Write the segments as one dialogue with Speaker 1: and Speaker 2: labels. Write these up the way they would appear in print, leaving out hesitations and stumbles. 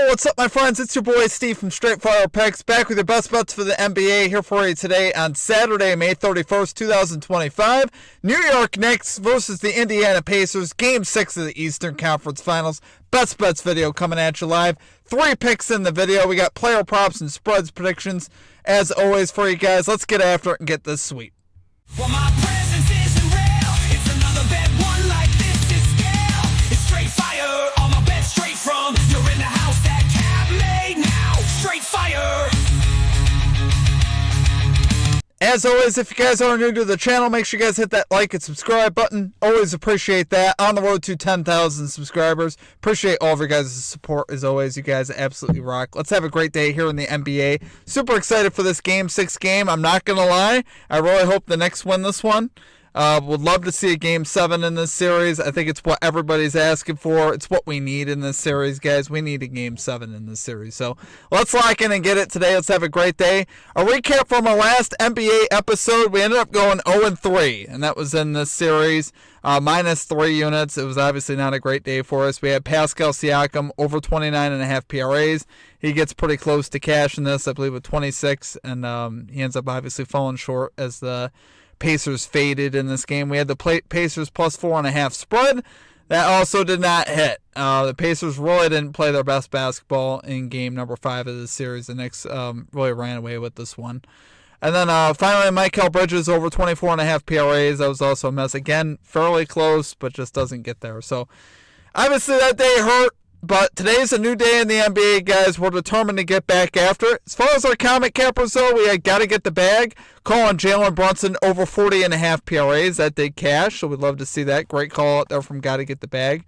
Speaker 1: what's up, my friends? It's your boy Steve from Straight Fire Picks, back with your best bets for the NBA here for you today on Saturday, May 31st, 2025. New York Knicks versus the Indiana Pacers, Game 6 of the Eastern Conference Finals. Best bets video coming at you live. 3 picks in the video. We got player props and spreads predictions, as always, for you guys. Let's get after it and get this sweep.
Speaker 2: Well, my presence isn't real. It's another bad one like this is scale. It's straight fire. All my bets straight from. You're in the house that cat made now. Straight fire.
Speaker 1: As always, if you guys are new to the channel, make sure you guys hit that like and subscribe button. Always appreciate that. On the road to 10,000 subscribers. Appreciate all of your guys' support as always. You guys absolutely rock. Let's have a great day here in the NBA. Super excited for this Game 6 game. I'm not going to lie. I really hope the Knicks win this one. Would love to see a Game 7 in this series. I think it's what everybody's asking for. It's what we need in this series, guys. We need a Game 7 in this series. So let's lock in and get it today. Let's have a great day. A recap from our last NBA episode. We ended up going 0-3, and that was in this series. Minus 3 units. It was obviously not a great day for us. We had Pascal Siakam over 29.5 PRAs. He gets pretty close to cash in this, I believe, with 26, and he ends up obviously falling short as the Pacers faded in this game. We had the Pacers plus 4.5 spread. That also did not hit. The Pacers really didn't play their best basketball in game number 5 of this series. The Knicks really ran away with this one. And then finally, Mikal Bridges over 24.5 PRAs. That was also a mess. Again, fairly close, but just doesn't get there. So obviously that day hurt. But today's a new day in the NBA, guys. We're determined to get back after it. As far as our comic cappers, though, we got to get the bag. Calling Jalen Brunson over 40.5 PRAs. That did cash, so we'd love to see that. Great call out there from Got to Get the Bag.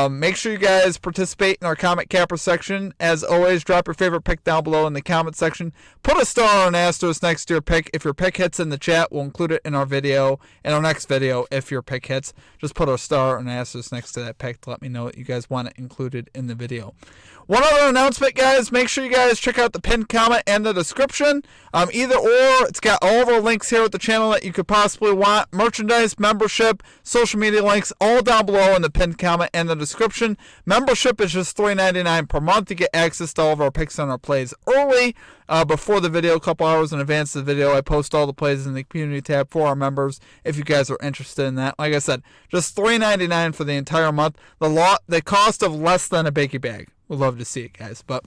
Speaker 1: Make sure you guys participate in our comic capper section. As always, drop your favorite pick down below in the comment section. Put a star or an asterisk next to your pick. If your pick hits in the chat, we'll include it in our video, in our next video. If your pick hits, just put a star or an asterisk next to that pick to let me know that you guys want it included in the video. One other announcement, guys. Make sure you guys check out the pinned comment and the description. Either or, it's got all of our links here at the channel that you could possibly want. Merchandise, membership, social media links, all down below in the pinned comment and the description. Membership is just $3.99 per month to get access to all of our picks and our plays early. Before the video, a couple hours in advance of the video, I post all the plays in the community tab for our members if you guys are interested in that. Like I said, just $3.99 for the entire month. The cost of less than a Biggie Bag. We'd love to see it, guys. But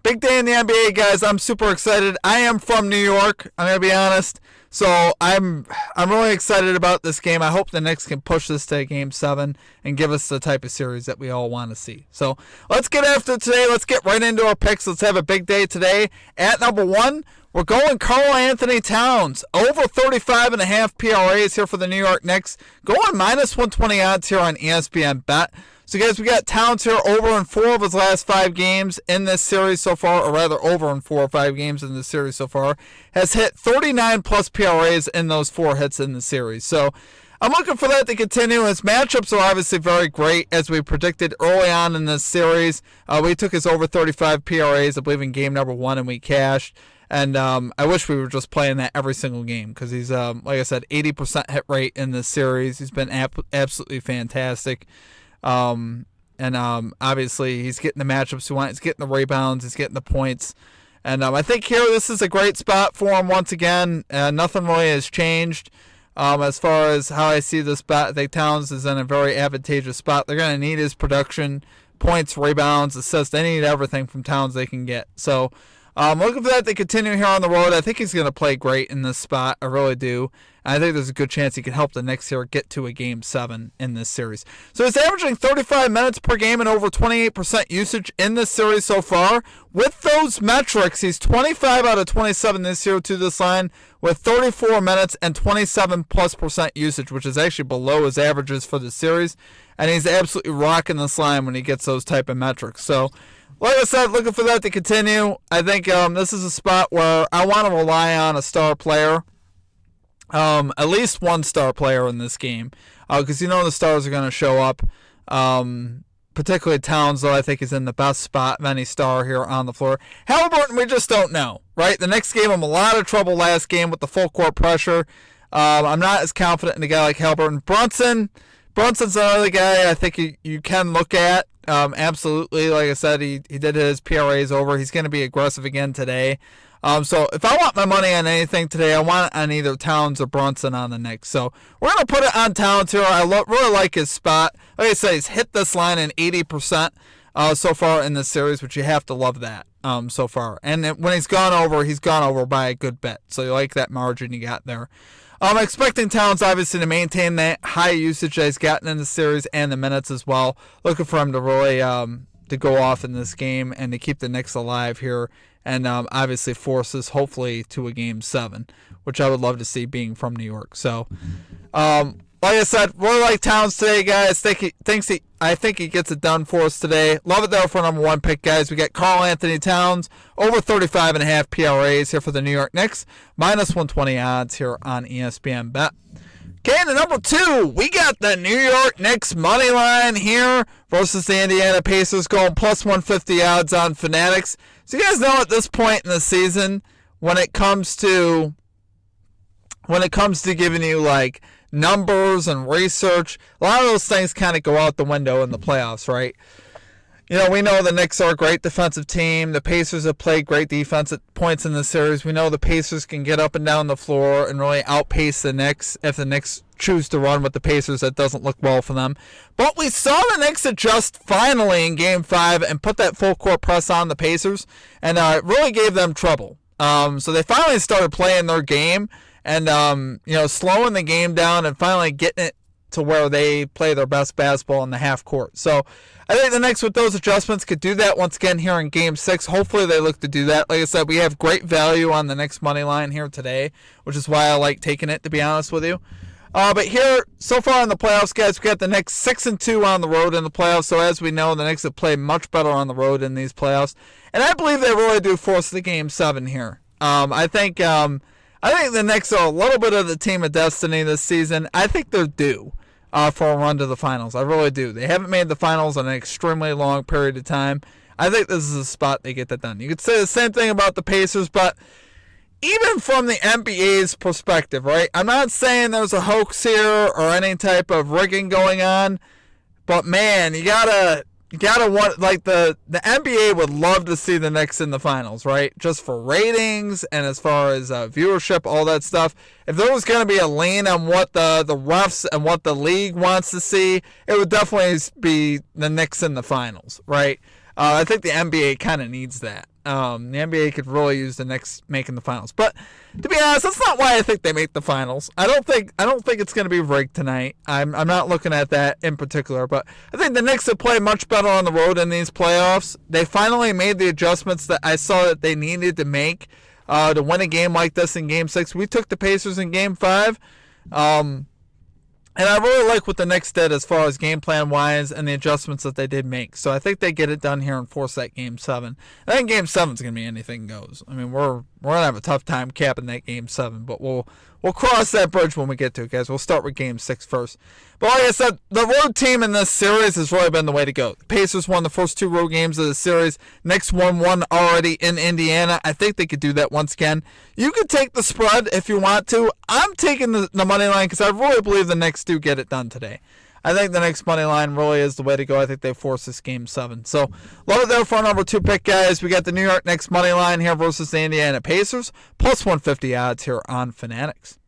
Speaker 1: big day in the NBA, guys. I'm super excited. I am from New York. I'm gonna be honest. So I'm really excited about this game. I hope the Knicks can push this to Game 7 and give us the type of series that we all want to see. So let's get after it today. Let's get right into our picks. Let's have a big day today. At number 1, we're going Karl Anthony Towns. Over 35.5 PRAs here for the New York Knicks. Going minus 120 odds here on ESPN Bet. So, guys, we got Towns here over in 4 of his last 5 games in this series so far, or rather over in 4 or 5 games in this series so far. Has hit 39-plus PRAs in those 4 hits in the series. So, I'm looking for that to continue. His matchups are obviously very great, as we predicted early on in this series. We took his over 35 PRAs, I believe, in game number 1, and we cashed. And I wish we were just playing that every single game because he's, like I said, 80% hit rate in this series. He's been absolutely fantastic. Obviously he's getting the matchups he wants. He's getting the rebounds. He's getting the points. And I think here this is a great spot for him once again. Nothing really has changed as far as how I see this spot. I think Towns is in a very advantageous spot. They're going to need his production, points, rebounds, assists. They need everything from Towns they can get. So looking for that to continue here on the road. I think he's going to play great in this spot. I really do. I think there's a good chance he can help the Knicks here get to a Game 7 in this series. So he's averaging 35 minutes per game and over 28% usage in this series so far. With those metrics, he's 25 out of 27 this year to this line with 34 minutes and 27+% usage, which is actually below his averages for the series. And he's absolutely rocking this line when he gets those type of metrics. So, like I said, looking for that to continue. I think this is a spot where I want to rely on a star player. At least one star player in this game, because you know the stars are going to show up. Particularly Towns, though, I think is in the best spot of any star here on the floor. Halliburton, we just don't know, right? The Knicks gave him a lot of trouble last game with the full court pressure. I'm not as confident in a guy like Halliburton. Brunson's another guy I think you can look at. Absolutely. Like I said, he did his PRAs over. He's going to be aggressive again today. So if I want my money on anything today, I want it on either Towns or Brunson on the Knicks. So we're going to put it on Towns here. I really like his spot. Like I said, he's hit this line in 80% so far in this series, which you have to love that so far. And when he's gone over by a good bit. So you like that margin you got there. I'm expecting Towns, obviously, to maintain that high usage that he's gotten in the series and the minutes as well. Looking for him to really to go off in this game and to keep the Knicks alive here and obviously force us, hopefully, to a Game 7, which I would love to see being from New York. So, like I said, really like Towns today, guys. I think he gets it done for us today. Love it, though, for number 1 pick, guys. We got Karl Anthony Towns, over 35.5 PRAs here for the New York Knicks, minus 120 odds here on ESPN Bet. Okay, and number 2, we got the New York Knicks money line here versus the Indiana Pacers, going plus 150 odds on Fanatics. So you guys know at this point in the season, when it comes to giving you like numbers and research, a lot of those things kind of go out the window in the playoffs, right? You know, we know the Knicks are a great defensive team. The Pacers have played great defense at points in the series. We know the Pacers can get up and down the floor and really outpace the Knicks if the Knicks choose to run with the Pacers. That doesn't look well for them. But we saw the Knicks adjust finally in Game 5 and put that full court press on the Pacers, and it really gave them trouble. So they finally started playing their game and slowing the game down and finally getting it to where they play their best basketball in the half court. So I think the Knicks with those adjustments could do that once again here in Game 6. Hopefully they look to do that. Like I said, we have great value on the Knicks money line here today, which is why I like taking it, to be honest with you. But here, so far in the playoffs, guys, we got the Knicks 6-2 on the road in the playoffs. So as we know, the Knicks have played much better on the road in these playoffs. And I believe they really do force the Game 7 here. I think the Knicks are a little bit of the team of destiny this season. I think they're due for a run to the finals. I really do. They haven't made the finals in an extremely long period of time. I think this is a spot they get that done. You could say the same thing about the Pacers, but even from the NBA's perspective, right? I'm not saying there's a hoax here or any type of rigging going on, but man, you gotta want, like, the NBA would love to see the Knicks in the finals, right? Just for ratings and as far as viewership, all that stuff. If there was going to be a lean on what the refs and what the league wants to see, it would definitely be the Knicks in the finals, right? I think the NBA kind of needs that. The NBA could really use the Knicks making the finals. But to be honest, that's not why I think they make the finals. I don't think it's going to be rigged tonight. I'm not looking at that in particular. But I think the Knicks have played much better on the road in these playoffs. They finally made the adjustments that I saw that they needed to make to win a game like this in Game 6. We took the Pacers in Game 5. And I really like what the Knicks did as far as game plan-wise and the adjustments that they did make. So I think they get it done here and force that Game 7. I think Game 7 is going to be anything goes. I mean, we're going to have a tough time capping that Game 7, but we'll cross that bridge when we get to it, guys. We'll start with Game 6 first. But like I said, the road team in this series has really been the way to go. The Pacers won the first 2 road games of the series. Knicks won one already in Indiana. I think they could do that once again. You could take the spread if you want to. I'm taking the money line because I really believe the Knicks do get it done today. I think the Knicks money line really is the way to go. I think they force this Game 7. So, love it there for our number 2 pick, guys. We got the New York Knicks money line here versus the Indiana Pacers, plus 150 odds here on Fanatics.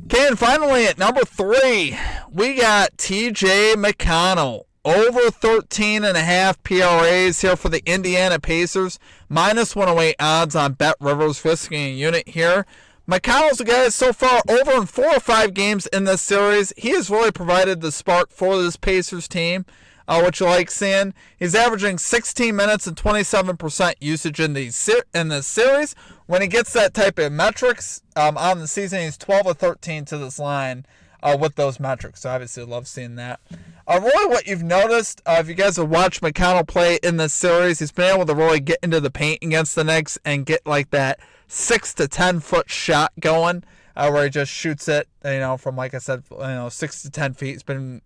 Speaker 1: Okay, and finally at number 3, we got TJ McConnell. Over 13.5 PRAs here for the Indiana Pacers. Minus 108 odds on Bet Rivers, risking a unit here. McConnell's, guys, so far over in 4 or 5 games in this series. He has really provided the spark for this Pacers team, which you like seeing. He's averaging 16 minutes and 27% usage in this series. When he gets that type of metrics on the season, he's 12 or 13 to this line with those metrics. So obviously love seeing that. Really what you've noticed, if you guys have watched McConnell play in this series, he's been able to really get into the paint against the Knicks and get like that 6 to 10 foot shot going, where he just shoots it, from, like I said, 6 to 10 feet. He's been,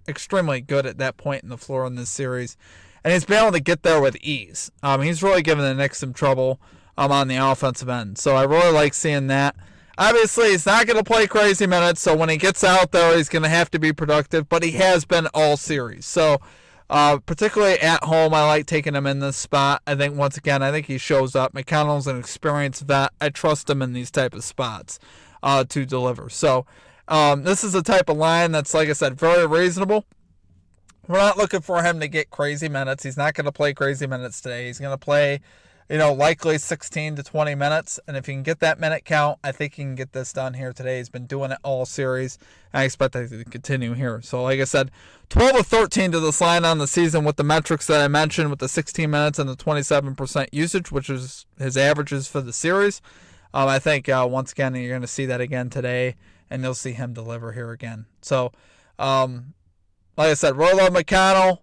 Speaker 1: extremely good at that point in the floor in this series, and he's been able to get there with ease. He's really given the Knicks some trouble on the offensive end, so I really like seeing that. Obviously, he's not going to play crazy minutes, so when he gets out there, he's going to have to be productive, but he has been all series. So Particularly at home, I like taking him in this spot. I think, once again, I think he shows up. McConnell's an experienced vet. I trust him in these type of spots to deliver. So this is a type of line that's, like I said, very reasonable. We're not looking for him to get crazy minutes. He's not going to play crazy minutes today. He's going to play, likely 16 to 20 minutes. And if he can get that minute count, I think he can get this done here today. He's been doing it all series. I expect that to continue here. So, like I said, 12 of 13 to this line on the season with the metrics that I mentioned, with the 16 minutes and the 27% usage, which is his averages for the series. I think, once again, you're going to see that again today, and you'll see him deliver here again. So, like I said, really love McConnell.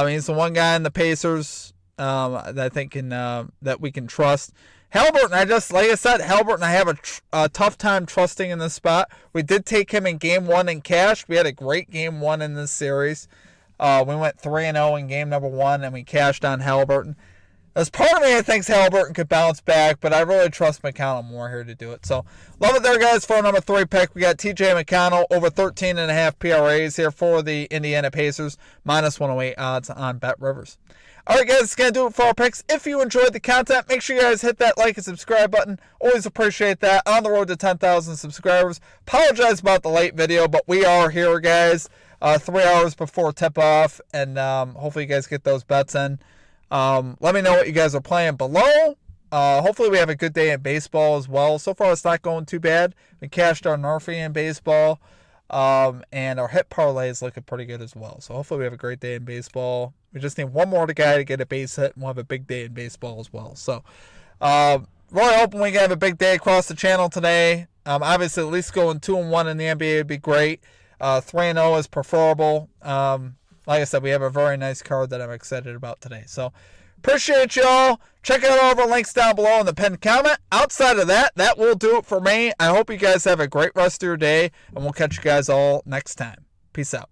Speaker 1: He's the one guy in the Pacers that I think that we can trust. Halliburton, Halliburton, I have a tough time trusting in this spot. We did take him in Game 1 in cash. We had a great Game 1 in this series. We went 3-0 in Game number 1, and we cashed on Halliburton. As part of me, I think Halliburton could bounce back, but I really trust McConnell more here to do it. So, love it there, guys. For our number 3 pick, we got TJ McConnell over 13.5 PRAs here for the Indiana Pacers, minus 108 odds on BetRivers. All right, guys, it's going to do it for our picks. If you enjoyed the content, make sure you guys hit that like and subscribe button. Always appreciate that. On the road to 10,000 subscribers. Apologize about the late video, but we are here, guys, 3 hours before tip-off, and hopefully you guys get those bets in. Let me know what you guys are playing below. Hopefully we have a good day in baseball as well. So far, it's not going too bad. We cashed our Murphy in baseball, and our hit parlay is looking pretty good as well. So hopefully we have a great day in baseball. We just need one more guy to get a base hit, and we'll have a big day in baseball as well. So, really hoping we can have a big day across the channel today. Obviously, at least going 2-1 in the NBA would be great. 3-0 is preferable. Like I said, we have a very nice card that I'm excited about today. So, appreciate y'all. Check out all of our links down below in the pinned comment. Outside of that, that will do it for me. I hope you guys have a great rest of your day, and we'll catch you guys all next time. Peace out.